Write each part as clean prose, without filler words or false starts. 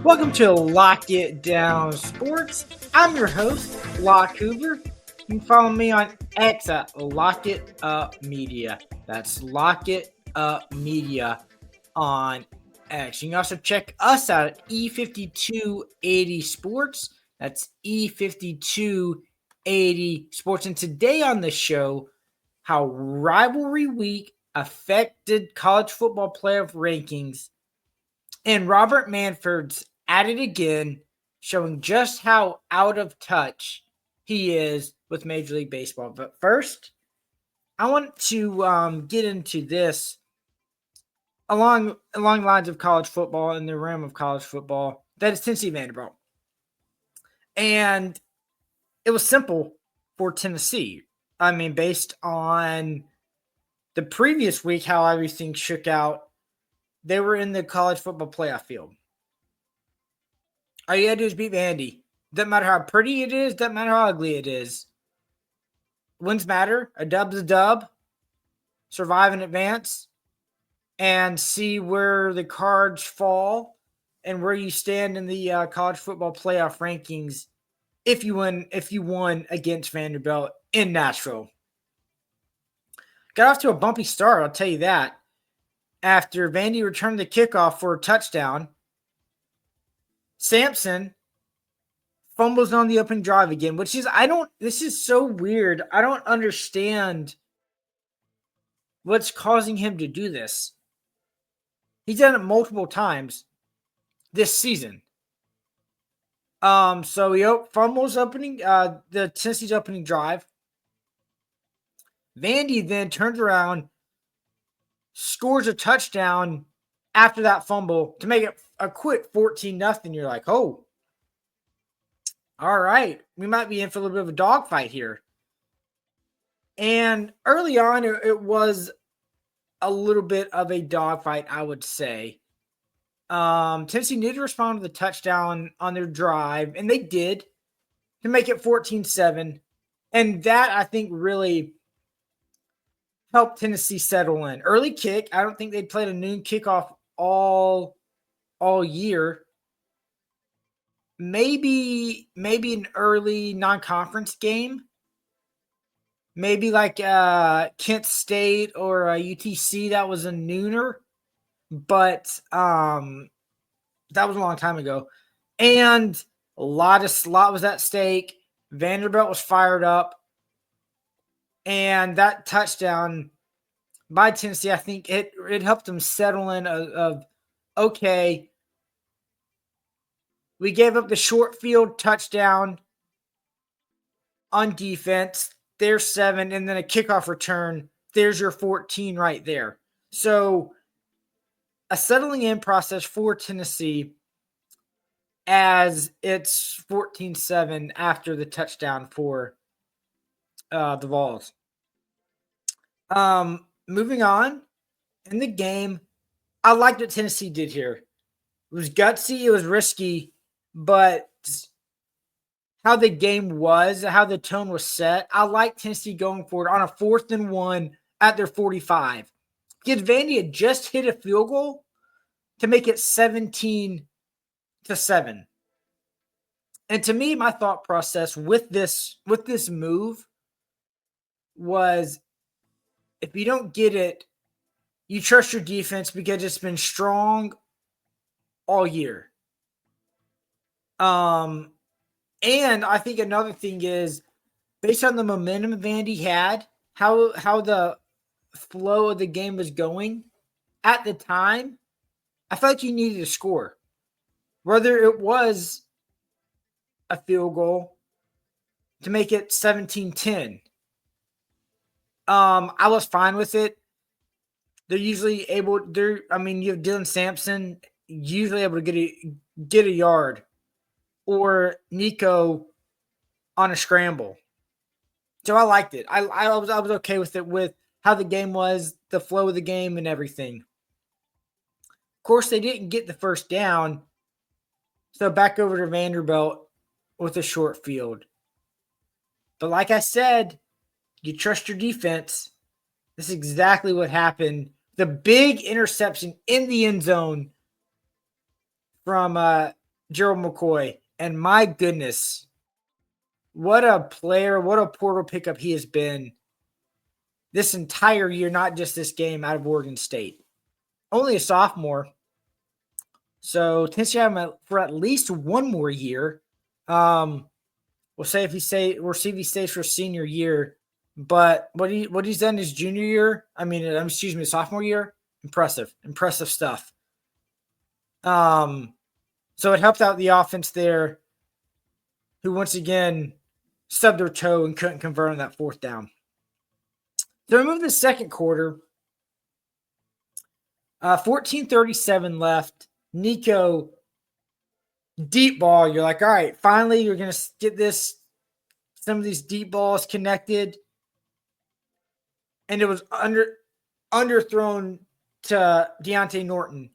Welcome to Lock It Down Sports. I'm your host, Locke Hoover. You can follow me on X at Lock It Up Media. That's Lock It Up Media on X. You can also check us out at E5280 Sports. That's E5280 Sports. And today on the show, how rivalry week affected college football playoff rankings. And Robert Manford's at it again, showing just how out of touch he is with Major League Baseball. But first, I want to get into this along lines of college football in the realm of college football. That is Tennessee Vanderbilt. And it was simple for Tennessee. I mean, based on the previous week, how everything shook out, they were in the college football playoff field. All you gotta do is beat Vandy. Doesn't matter how pretty it is, doesn't matter how ugly it is. Wins matter. A dub's a dub. Survive in advance and see where the cards fall and where you stand in the college football playoff rankings if you won against Vanderbilt in Nashville. Got off to a bumpy start, I'll tell you that. After Vandy returned the kickoff for a touchdown, Sampson fumbles on the opening drive again, which is, this is so weird. I don't understand what's causing him to do this. He's done it multiple times this season. So he fumbles the Tennessee's opening drive. Vandy then turns around, scores a touchdown after that fumble to make it a quick 14-0. You're like, oh, all right, we might be in for a little bit of a dogfight here. And early on, it was a little bit of a dogfight, I would say. Tennessee needed to respond to the touchdown on their drive, and they did to make it 14-7. And that, I think, really helped Tennessee settle in. Early kick, I don't think they'd played a noon kickoff all year. Maybe an early non-conference game. Maybe like Kent State or UTC, that was a nooner. But that was a long time ago. And a lot was at stake. Vanderbilt was fired up. And that touchdown by Tennessee, I think it helped them settle in of okay, we gave up the short field touchdown on defense. There's 7, and then a kickoff return. There's your 14 right there. So a settling in process for Tennessee as it's 14-7 after the touchdown for the Vols. Moving on in the game, I liked what Tennessee did here. It was gutsy, it was risky, but how the game was, how the tone was set, I like Tennessee going forward on a 4th and 1 at their 45. Because Vandy had just hit a field goal to make it 17-7. And to me, my thought process with this move was, if you don't get it, you trust your defense because it's been strong all year. And I think another thing is, based on the momentum Vandy had, how the flow of the game was going at the time, I felt like you needed to score. Whether it was a field goal to make it 17-10. I was fine with it. They're usually able, you have Dylan Sampson, usually able to get a yard, or Nico on a scramble. So I liked it. I was okay with it, with how the game was, the flow of the game, and everything. Of course, they didn't get the first down, so back over to Vanderbilt with a short field. But like I said, you trust your defense. This is exactly what happened. The big interception in the end zone from Gerald McCoy. And my goodness, what a player, what a portal pickup he has been this entire year, not just this game out of Oregon State. Only a sophomore. So Tennessee have him for at least one more year. We'll see if he stays for senior year. But what he's done his junior year, sophomore year, impressive stuff. So it helped out the offense there, who once again stubbed their toe and couldn't convert on that fourth down. So we move to the second quarter. 14:37 left. Nico, deep ball. You're like, all right, finally you're going to get some of these deep balls connected. And it was underthrown to Deontay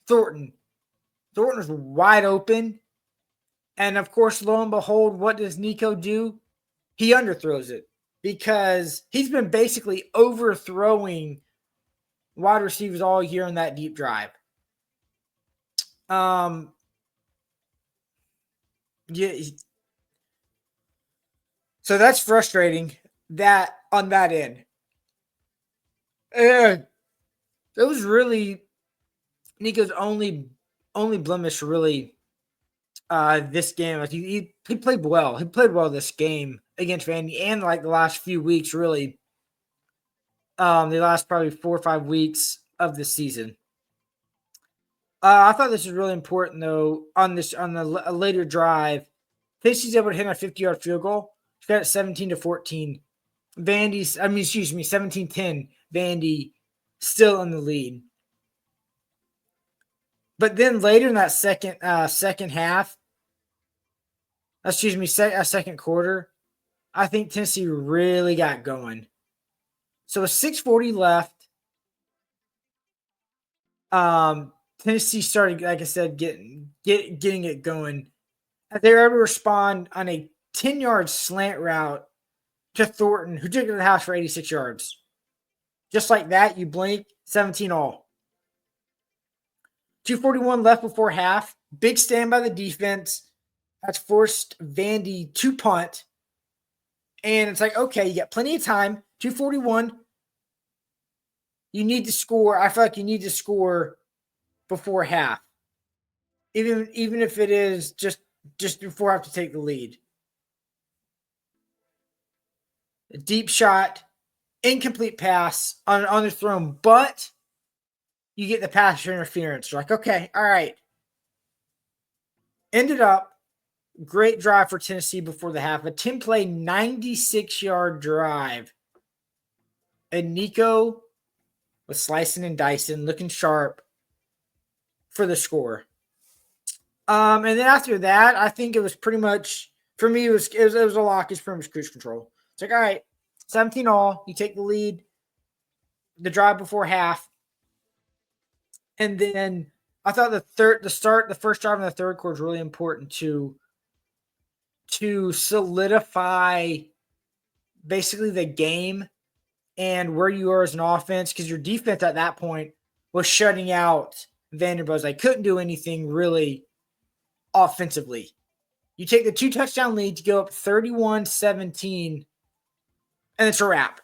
Thornton. Thornton was wide open. And of course, lo and behold, what does Nico do? He underthrows it because he's been basically overthrowing wide receivers all year on that deep drive. Yeah. So that's frustrating that on that end. And it was really Nico's only blemish really this game. Like he played well. He played well this game against Vandy and like the last few weeks really. The last probably 4 or 5 weeks of the season. I thought this was really important though on the later drive. Tennessee's able to hit a 50-yard field goal. It's got it 17-14. 17-10. Vandy still in the lead. But then later in that second quarter, I think Tennessee really got going. So with 6:40 left, Tennessee started, like I said, getting it going. They were able to respond on a 10-yard slant route to Thornton, who took it to the house for 86 yards. Just like that, you blink, 17 all. 2:41 left before half. Big stand by the defense. That's forced Vandy to punt. And it's like, okay, you got plenty of time. 2:41. You need to score. I feel like you need to score before half. Even if it is just before I have to take the lead. A deep shot, incomplete pass on the thrown, but you get the pass interference. You're like, okay, all right. Ended up, great drive for Tennessee before the half. A 10-play, 96-yard drive. And Nico was slicing and dicing, looking sharp for the score. And then after that, I think it was pretty much, for me, it was a lock. It's pretty much cruise control. It's like, all right, 17 all. You take the lead. The drive before half. And then I thought the first drive in the third quarter is really important to solidify basically the game and where you are as an offense, because your defense at that point was shutting out Vanderbilt. They couldn't do anything really offensively. You take the 2-touchdown lead to go up 31-17, and it's a wrap.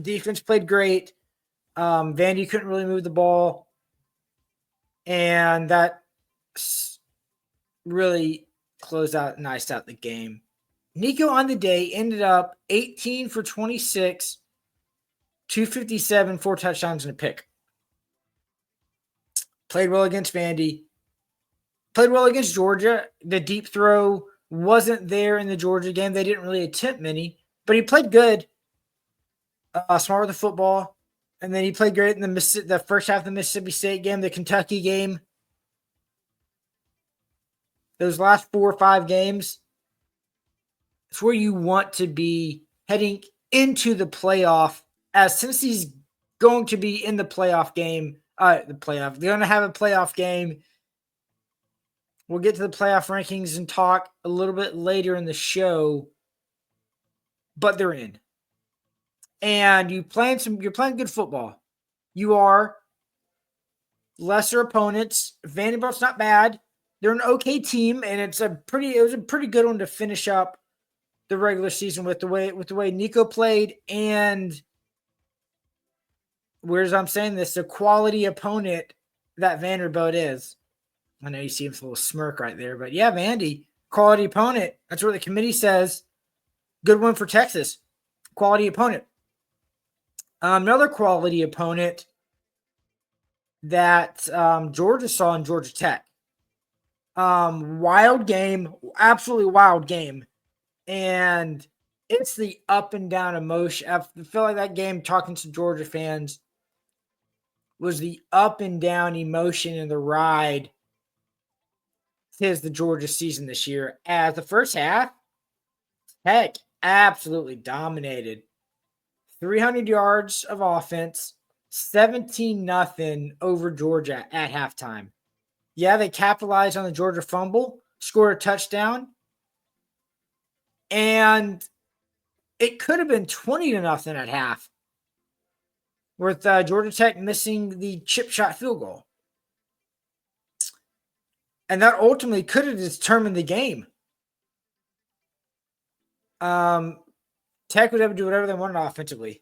Defense played great. Vandy couldn't really move the ball. And that really closed out the game. Nico on the day ended up 18 for 26, 257, 4 touchdowns and a pick. Played well against Vandy. Played well against Georgia. The deep throw wasn't there in the Georgia game. They didn't really attempt many, but he played good. Smart with the football. And then he played great in the first half of the Mississippi State game, the Kentucky game. Those last 4 or 5 games, it's where you want to be heading into the playoff, as Tennessee's going to be in the playoff game. They're going to have a playoff game. We'll get to the playoff rankings and talk a little bit later in the show, but they're in. And you're playing good football. You are lesser opponents. Vanderbilt's not bad. they're an okay team, and it was a pretty good one to finish up the regular season with the way Nico played, and whereas I'm saying this, the quality opponent that Vanderbilt is. I know you see him a little smirk right there, but yeah, Vandy, quality opponent. That's what the committee says. Good win for Texas. Quality opponent. Another quality opponent that Georgia saw in Georgia Tech. Wild game, absolutely wild game. And it's the up and down emotion. I feel like that game, talking to Georgia fans, was the up and down emotion in the ride. Tis the Georgia season this year. As the first half, Tech absolutely dominated. 300 yards of offense, 17-0 over Georgia at halftime. Yeah, they capitalized on the Georgia fumble, scored a touchdown, and it could have been 20-0 at half, with Georgia Tech missing the chip shot field goal. And that ultimately could have determined the game. Tech was able to do whatever they wanted offensively.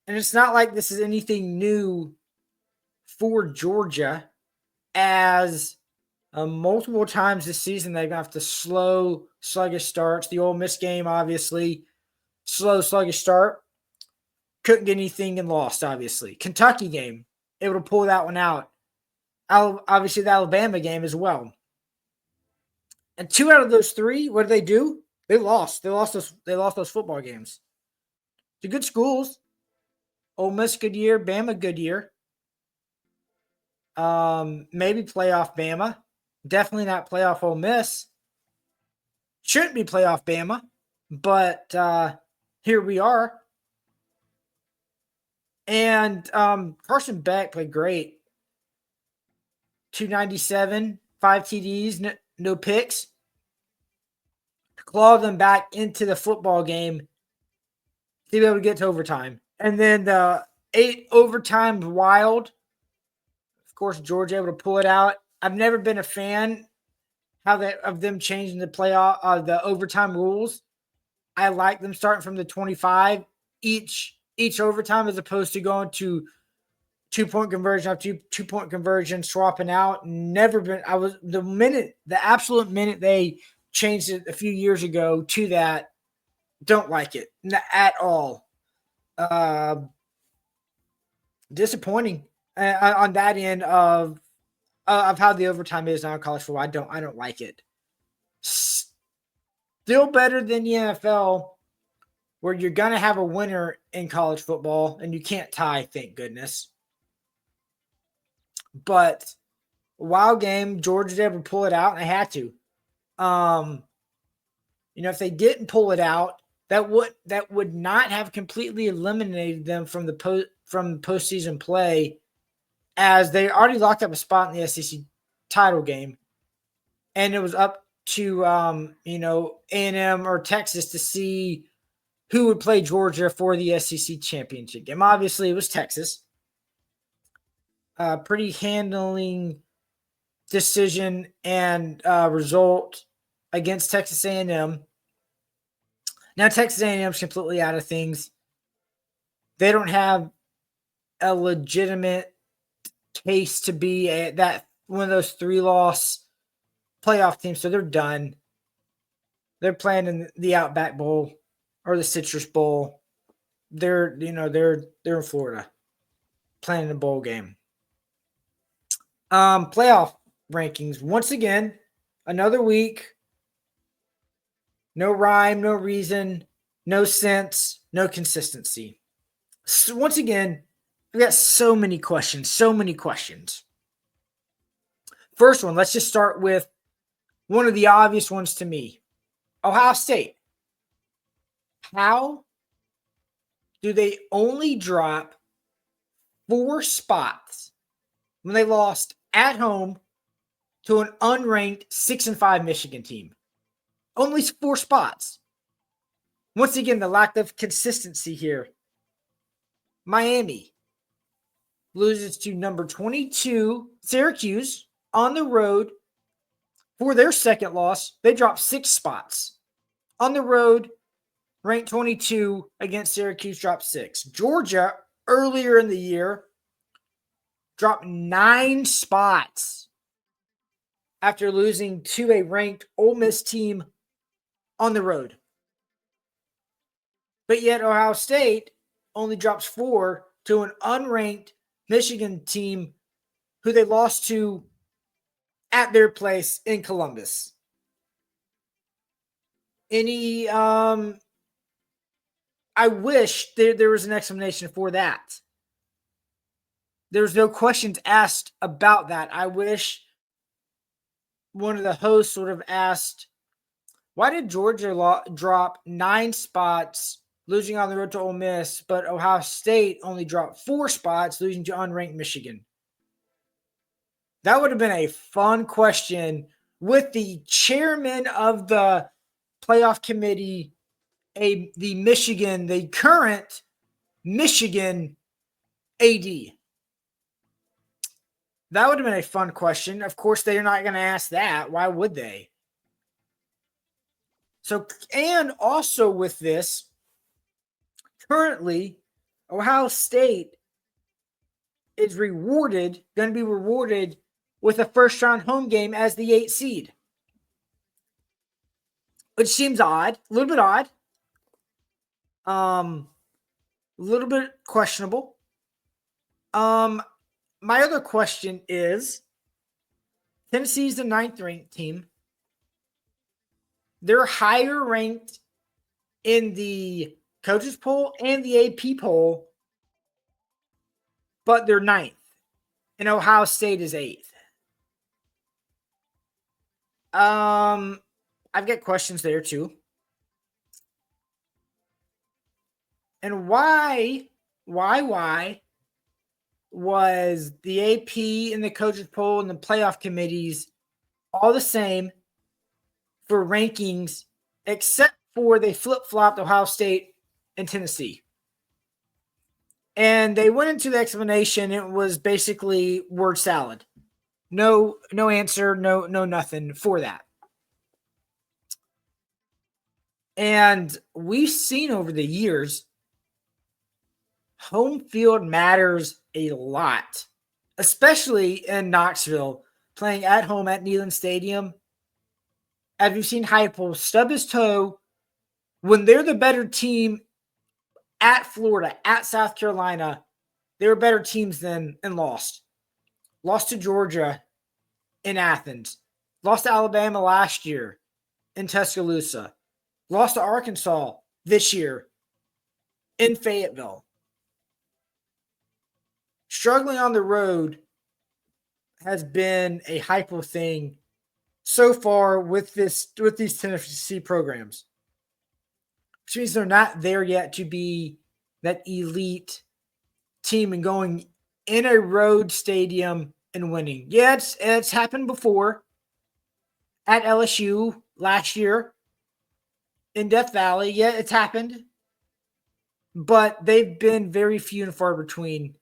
And it's not like this is anything new for Georgia, as multiple times this season they've got the slow, sluggish starts. The Ole Miss game, obviously, slow, sluggish start. Couldn't get anything and lost, obviously. Kentucky game, able to pull that one out. Obviously, the Alabama game as well. And 2 out of those 3, what did they do? They lost. They lost those football games. The good schools. Ole Miss, good year. Bama, good year. Maybe playoff Bama. Definitely not playoff Ole Miss. Shouldn't be playoff Bama. But here we are. And Carson Beck played great. 297, 5 TDs, no picks. Claw them back into the football game to be able to get to overtime. And then the 8 overtime wild. Of course, Georgia able to pull it out. I've never been a fan of them changing the the overtime rules. I like them starting from the 25 each overtime, as opposed to going to 2-point conversion after 2-point conversion, swapping out. Never been. The absolute minute they changed it a few years ago to that, don't like it at all. Disappointing on that end of how the overtime is now in college football. I don't like it. Still better than the NFL, where you're gonna have a winner in college football and you can't tie, thank goodness. But wild game, Georgia's able to pull it out, and they had to. If they didn't pull it out, that would not have completely eliminated them from postseason play, as they already locked up a spot in the SEC title game, and it was up to A&M or Texas to see who would play Georgia for the SEC championship game. Obviously, it was Texas. Pretty handling decision and result against Texas A&M. Now Texas A&M is completely out of things. They don't have a legitimate case to be that one of those 3-loss playoff teams, so they're done. They're playing in the Outback Bowl or the Citrus Bowl. They're in Florida playing a bowl game. Playoff rankings. Once again, another week. No rhyme, no reason, no sense, no consistency. So once again, we got so many questions. First one, let's just start with one of the obvious ones to me. Ohio State. How do they only drop 4 spots when they lost at home to an unranked 6-5 Michigan team? Only 4 spots. Once again, the lack of consistency here. Miami loses to number 22 Syracuse on the road For their second loss, they dropped 6 spots. On the road, ranked 22 against Syracuse, dropped 6. Georgia, earlier in the year, dropped 9 spots after losing to a ranked Ole Miss team on the road. But yet Ohio State only drops 4 to an unranked Michigan team who they lost to at their place in Columbus. I wish there was an explanation for that. There's no questions asked about that. I wish one of the hosts sort of asked, why did Georgia drop 9 spots, losing on the road to Ole Miss, but Ohio State only dropped 4 spots, losing to unranked Michigan? That would have been a fun question with the chairman of the playoff committee, the current Michigan AD. That would have been a fun question. Of course, they're not going to ask that. Why would they? So, and also with this, currently, Ohio State is going to be rewarded with a first-round home game as the 8th seed. Which seems odd, a little bit odd. A little bit questionable. My other question is, Tennessee's the 9th ranked team. They're higher ranked in the coaches poll and the AP poll, but they're 9th. And Ohio State is 8th. I've got questions there too. And why was the AP and the coaches poll and the playoff committees all the same for rankings, except for they flip-flopped Ohio State and Tennessee? And they went into the explanation. It was basically word salad. No answer, no nothing for that. And we've seen over the years, home field matters a lot, especially in Knoxville, playing at home at Neyland Stadium. As we've seen Heupel stub his toe when they're the better team at Florida, at South Carolina. They were better teams than and lost. Lost to Georgia in Athens. Lost to Alabama last year in Tuscaloosa. Lost to Arkansas this year in Fayetteville. Struggling on the road has been a Heupel thing so far with these Tennessee programs, which means they're not there yet to be that elite team and going in a road stadium and winning. Yeah, it's happened before at LSU last year in Death Valley. Yeah, it's happened, but they've been very few and far between.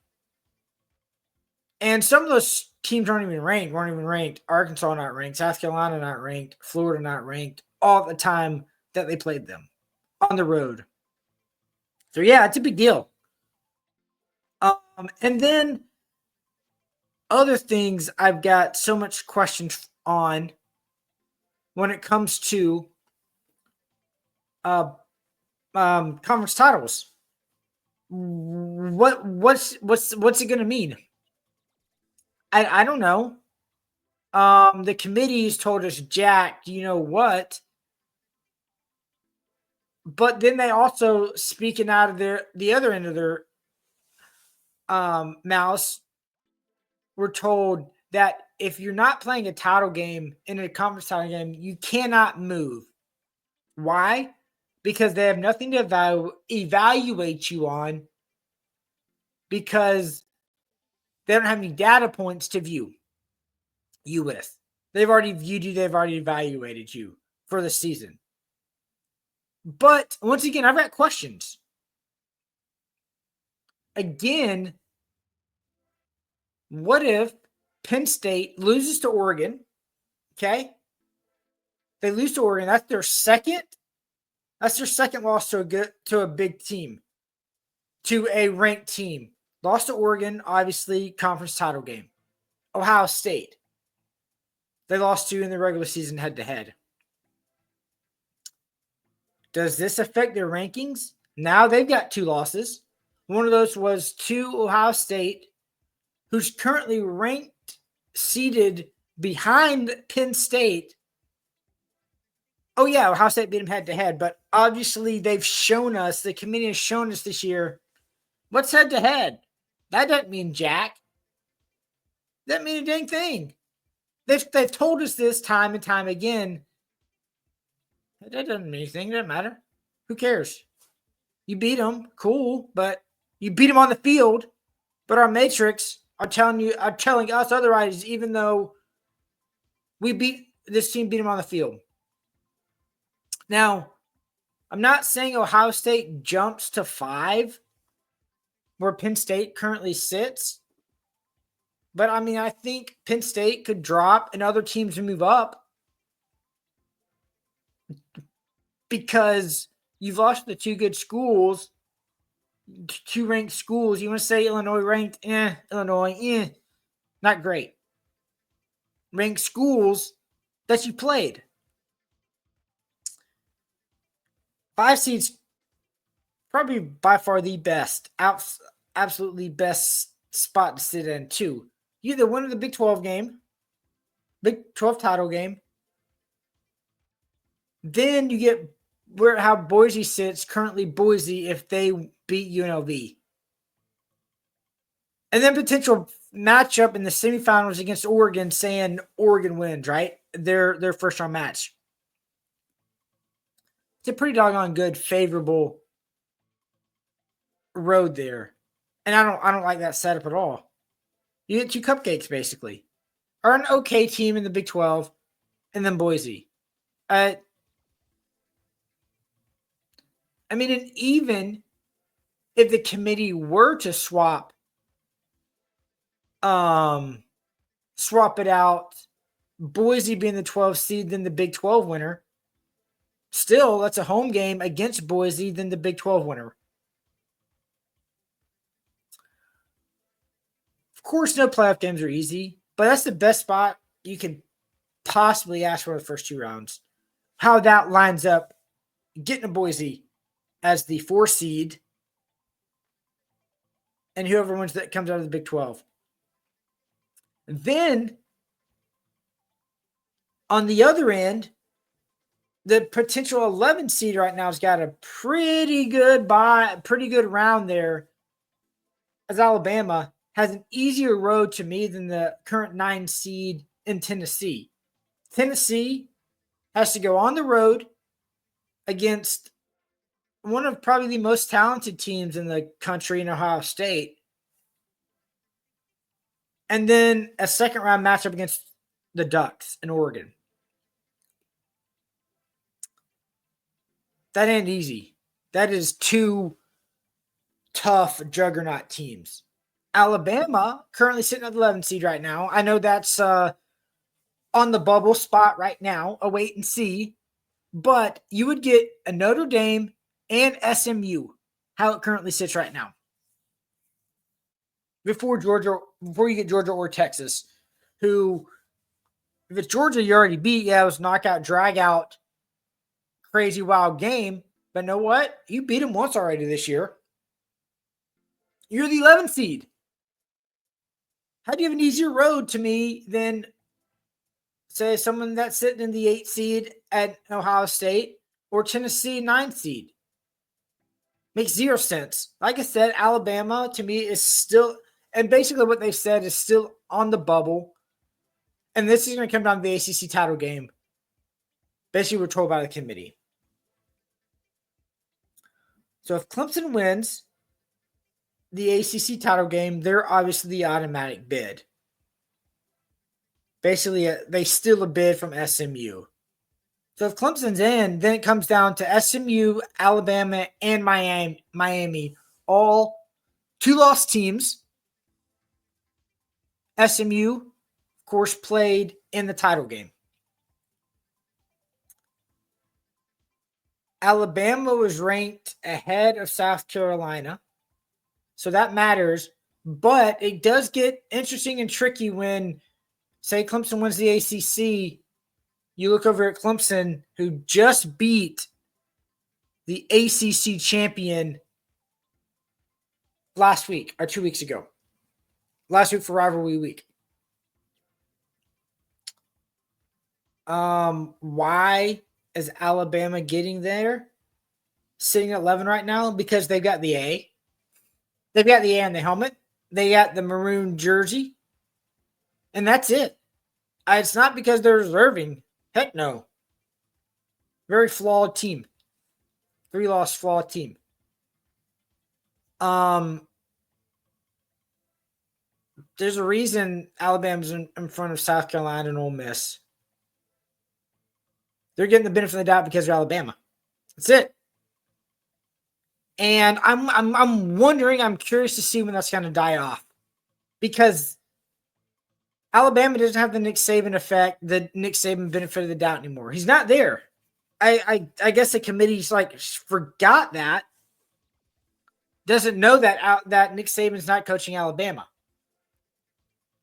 And some of those teams weren't even ranked. Arkansas not ranked. South Carolina not ranked. Florida not ranked all the time that they played them on the road. So, yeah, it's a big deal. And then other things I've got so much questions on when it comes to conference titles. What's it going to mean? I don't know. The committees told us, Jack, you know what? But then they also, speaking out of the other end of their mouths, were told that if you're not playing a title game in a conference title game, you cannot move. Why? Because they have nothing to evaluate you on, because they don't have any data points to view you with. They've already viewed you. They've already evaluated you for the season. But once again, I've got questions. Again, what if Penn State loses to Oregon, okay? They lose to Oregon. That's their second. That's their second loss to a big team, to a ranked team. Lost to Oregon, obviously, conference title game. Ohio State. They lost to in the regular season head-to-head. Does this affect their rankings? Now they've got 2 losses. One of those was to Ohio State, who's currently ranked, seated behind Penn State. Oh, yeah, Ohio State beat them head-to-head, but obviously they've shown us, the committee has shown us this year, what's head-to-head? That doesn't mean jack. That doesn't mean a dang thing. They've told us this time and time again. That doesn't mean anything. It doesn't matter. Who cares? You beat them, cool, but you beat them on the field. But our matrix are telling us otherwise, even though this team beat them on the field. Now, I'm not saying Ohio State jumps to 5, where Penn State currently sits. But, I mean, I think Penn State could drop and other teams move up because you've lost the 2 good schools, 2 ranked schools. You want to say Illinois ranked? Illinois, not great. Ranked schools that you played. 5 seeds, probably by far the best, absolutely best spot to sit in, too. You either win the Big 12 game, Big 12 title game, then you get how Boise sits, currently Boise, if they beat UNLV. And then potential matchup in the semifinals against Oregon, saying Oregon wins, right? Their first round match. It's a pretty doggone good, favorable road there. And I don't like that setup at all. You get 2 cupcakes, basically. Or an okay team in the Big 12, and then Boise. I mean, and even if the committee were to swap it out, Boise being the 12th seed, then the Big 12 winner, still, that's a home game against Boise, then the Big 12 winner. Of course, no playoff games are easy, but that's the best spot you can possibly ask for the first 2 rounds. How that lines up, getting a Boise as the 4 seed, and whoever wins that comes out of the Big 12. Then, on the other end, the potential 11 seed right now has got a pretty good round there, as Alabama has an easier road to me than the current 9 seed in Tennessee. Tennessee has to go on the road against one of probably the most talented teams in the country in Ohio State. And then a second round matchup against the Ducks in Oregon. That ain't easy. That is 2 tough juggernaut teams. Alabama currently sitting at the 11th seed right now. I know that's on the bubble spot right now, a wait and see. But you would get a Notre Dame and SMU, how it currently sits right now. Before you get Georgia or Texas, who, if it's Georgia, you already beat. Yeah, it was knockout, drag out, crazy wild game. But know what? You beat them once already this year. You're the 11th seed. How do you have an easier road to me than, say, someone that's sitting in the 8th seed at Ohio State or Tennessee 9th seed? Makes 0 sense. Like I said, Alabama to me is still, and basically what they've said is still on the bubble. And this is going to come down to the ACC title game. Basically, we're told by the committee. So if Clemson wins the ACC title game, they're obviously the automatic bid. Basically, they steal a bid from SMU. So if Clemson's in, then it comes down to SMU, Alabama, and Miami, all 2-loss teams. SMU, of course, played in the title game. Alabama was ranked ahead of South Carolina, so that matters. But it does get interesting and tricky when, say, Clemson wins the ACC. You look over at Clemson, who just beat the ACC champion last week or 2 weeks ago. Last week for rivalry week. Why is Alabama getting there? Sitting at 11 right now? Because they've got the A. They've got the A on the helmet. They got the maroon jersey. And that's it. It's not because they're deserving. Heck no. Very flawed team. 3-loss flawed team. There's a reason Alabama's in front of South Carolina and Ole Miss. They're getting the benefit of the doubt because they're Alabama. That's it. And I'm wondering, I'm curious to see when that's going to die off. Because Alabama doesn't have the Nick Saban effect, the Nick Saban benefit of the doubt anymore. He's not there. I guess the committee's forgot that. Doesn't know that Nick Saban's not coaching Alabama.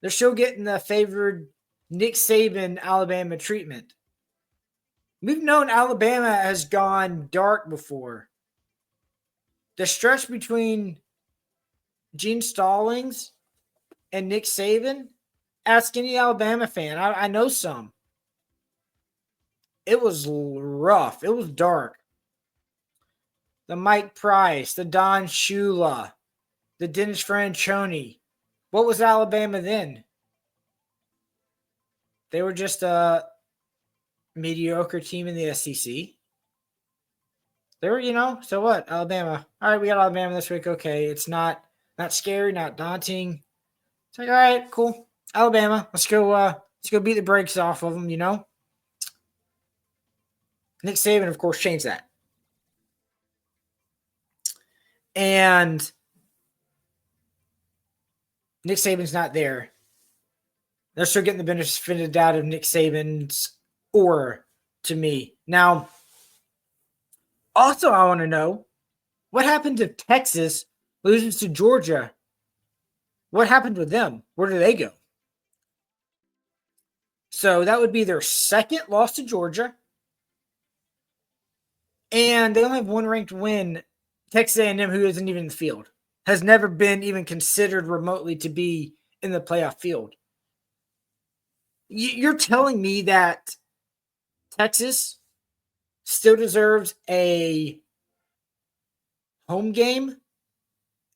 They're still getting the favored Nick Saban Alabama treatment. We've known Alabama has gone dark before. The stretch between Gene Stallings and Nick Saban, ask any Alabama fan. I know some. It was rough. It was dark. The Mike Price, the Don Shula, the Dennis Franchione. What was Alabama then? They were just a mediocre team in the SEC. They were, so what? Alabama. All right, we got Alabama this week. Okay, it's not scary, not daunting. It's like, all right, cool. Alabama. Let's go beat the brakes off of them, Nick Saban, of course, changed that. And Nick Saban's not there. They're still getting the benefit of the doubt of Nick Saban's aura to me. Now, also I want to know, what happened if Texas loses to Georgia? What happened with them? Where do they go? So that would be their second loss to Georgia. And they only have one ranked win. Texas A&M, who isn't even in the field, has never been even considered remotely to be in the playoff field. You're telling me that Texas still deserves a home game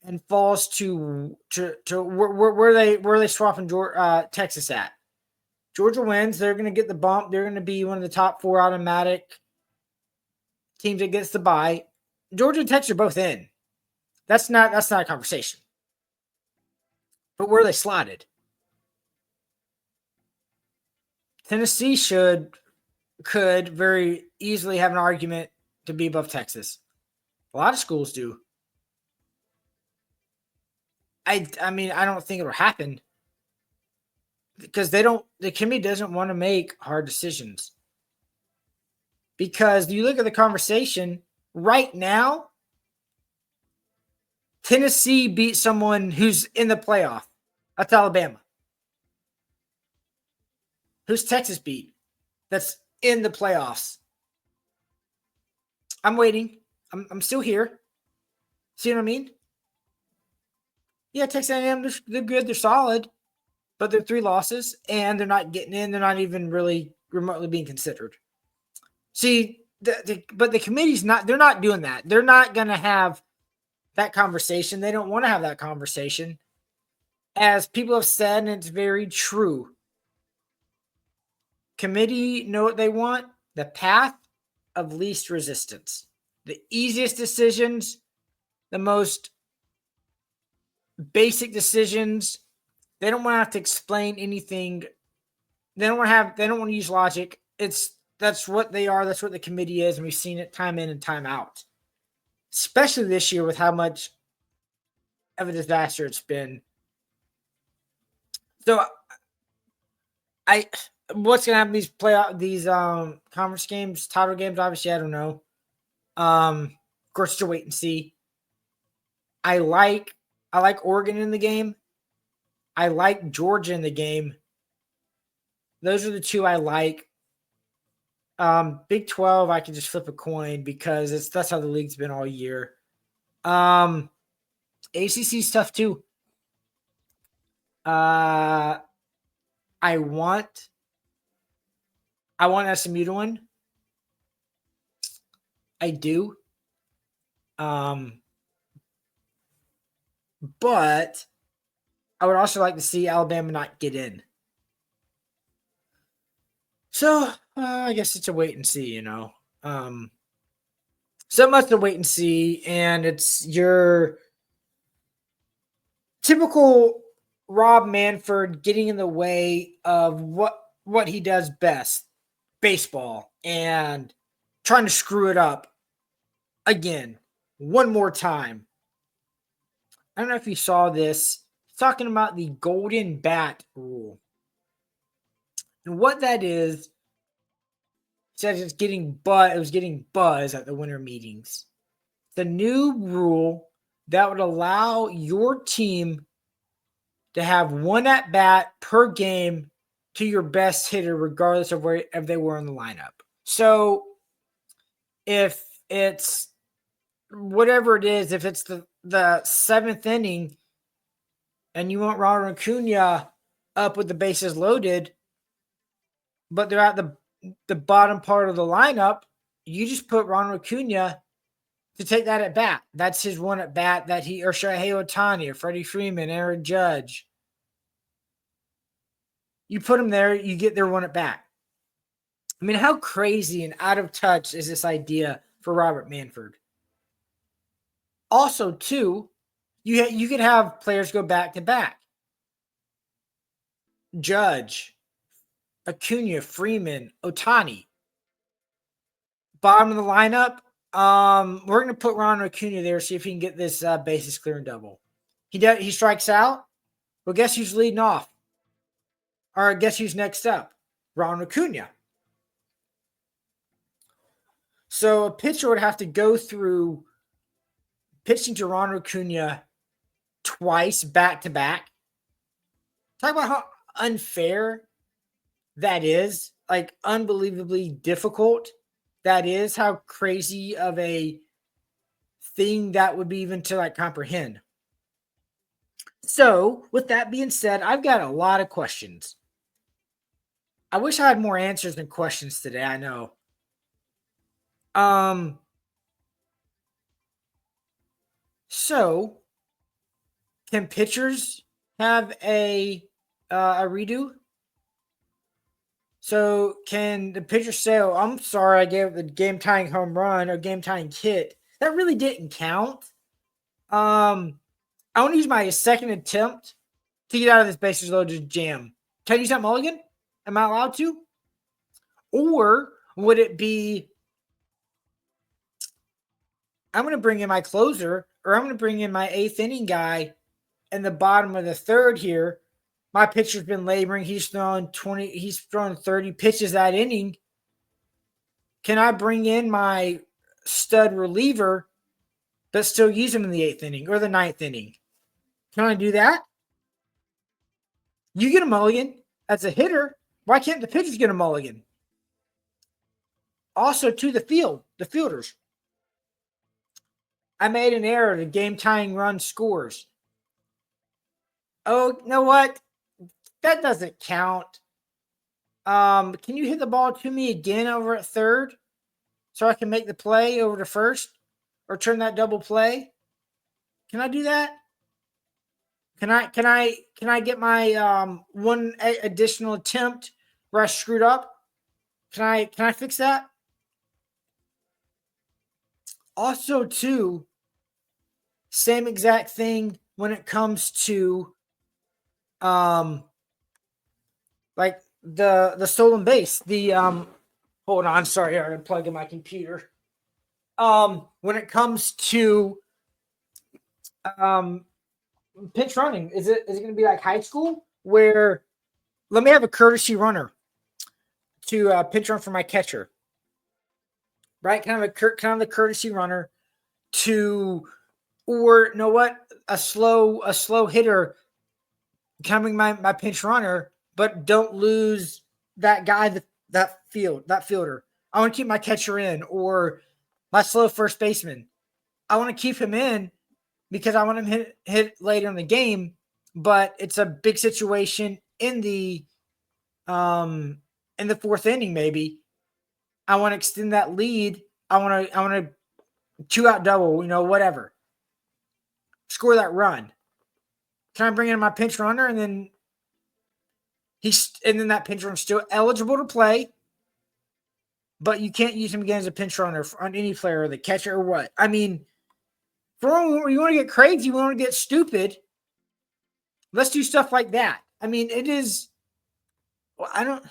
and falls to where they swapping Texas at? Georgia wins. They're going to get the bump. They're going to be one of the top 4 automatic teams that gets the bye. Georgia and Texas are both in. That's not a conversation. But where are they slotted? Tennessee could very easily have an argument to be above Texas. A lot of schools do. I mean, I don't think it'll happen because the committee doesn't want to make hard decisions. Because you look at the conversation right now, Tennessee beat someone who's in the playoff. That's Alabama. Who's Texas beat? That's in the playoffs. I'm waiting. I'm still here. See what I mean? Yeah, Texas A&M, they're good. They're solid. But they're 3 losses, and they're not getting in. They're not even really remotely being considered. See, but the committee's not – they're not doing that. They're not going to have that conversation. They don't want to have that conversation. As people have said, and it's very true, committee know what they want, the path of least resistance. The easiest decisions, the most basic decisions. They don't want to have to explain anything. They don't want to use logic. That's what they are. That's what the committee is, and we've seen it time in and time out. Especially this year with how much of a disaster it's been. So what's gonna happen these conference games, title games? Obviously, I don't know. Of course, to wait and see. I like Oregon in the game. I like Georgia in the game. Those are the two I like. Big 12, I can just flip a coin because that's how the league's been all year. ACC stuff too. I want SMU to win. I do. But I would also like to see Alabama not get in. So I guess it's a wait and see, you know. So much to wait and see, and it's your typical Rob Manfred getting in the way of what he does best, baseball, and trying to screw it up again, one more time. I don't know if you saw this. Talking about the golden bat rule. And what that is, says it was getting buzz at the winter meetings. The new rule that would allow your team to have one at bat per game to your best hitter, regardless of where if they were in the lineup. So if it's whatever it is, if it's the seventh inning and you want Ronald Acuna up with the bases loaded, but they're at the bottom part of the lineup, you just put Ronald Acuna to take that at bat. That's his one at bat that he, or Shohei Ohtani, or Freddie Freeman, Aaron Judge. You put him there, you get their one at bat. I mean, how crazy and out of touch is this idea for Robert Manfred? Also, too, you could have players go back to back. Judge, Acuna, Freeman, Ohtani. Bottom of the lineup, we're going to put Ronald Acuna there, see if he can get this bases clear and double. He strikes out. Well, guess who's leading off? Or guess who's next up? Ronald Acuna. So a pitcher would have to go through pitching to Ronald Acuna twice back to back. Talk about how unfair that is. Like, unbelievably difficult that is. How crazy of a thing that would be even to like comprehend. So with that being said, I've got a lot of questions. I wish I had more answers than questions today. I know. So can pitchers have a redo? So can the pitcher say, "Oh, I'm sorry, I gave the game tying home run or game tying hit. That really didn't count." I want to use my second attempt to get out of this bases loaded jam. Can I use that mulligan? Am I allowed to? Or would it be, I'm going to bring in my closer, or I'm going to bring in my eighth inning guy in the bottom of the third here. My pitcher's been laboring. He's thrown 30 pitches that inning. Can I bring in my stud reliever but still use him in the eighth inning or the ninth inning? Can I do that? You get a mulligan as a hitter. Why can't the pitchers get a mulligan? Also, to the fielders. I made an error. The game-tying run scores. Oh, you know what? That doesn't count. Can you hit the ball to me again over at third so I can make the play over to first or turn that double play? Can I do that? Can I get my one additional attempt where I screwed up? Can I fix that? Also, too, same exact thing when it comes to like the stolen base. The hold on, sorry, I gotta plug in my computer. When it comes to pitch running, is it gonna be like high school where let me have a courtesy runner to pitch run for my catcher? right? Kind of the courtesy runner to, or you know what, a slow hitter becoming my pinch runner, but don't lose that guy that fielder. I want to keep my catcher in, or my slow first baseman. I want to keep him in because I want him hit later in the game, but it's a big situation in the fourth inning maybe. I want to extend that lead. I want to 2-out double, whatever. Score that run. Can I bring in my pinch runner, and then that pinch runner's still eligible to play, but you can't use him again as a pinch runner on any player, or the catcher, or what? I mean, for you want to get crazy, you want to get stupid. Let's do stuff like that. I mean, it is. Well, I don't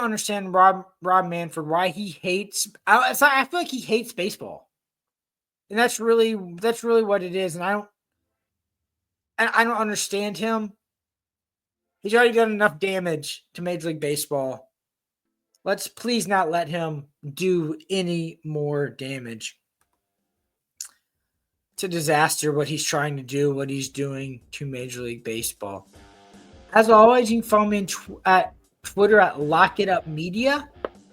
understand Rob Manfred, why he hates. I feel like he hates baseball, and that's really what it is. And I don't understand him. He's already done enough damage to Major League Baseball. Let's please not let him do any more damage. It's a disaster what he's trying to do, what he's doing to Major League Baseball. As always, you can follow me at Twitter at Lock It Up Media.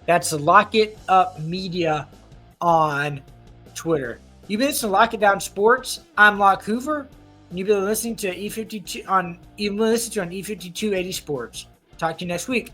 That's Lock It Up Media on Twitter. You've been listening to Lock It Down Sports. I'm Locke Hoover, and you've been listening to E52 on E5280 Sports. Talk to you next week.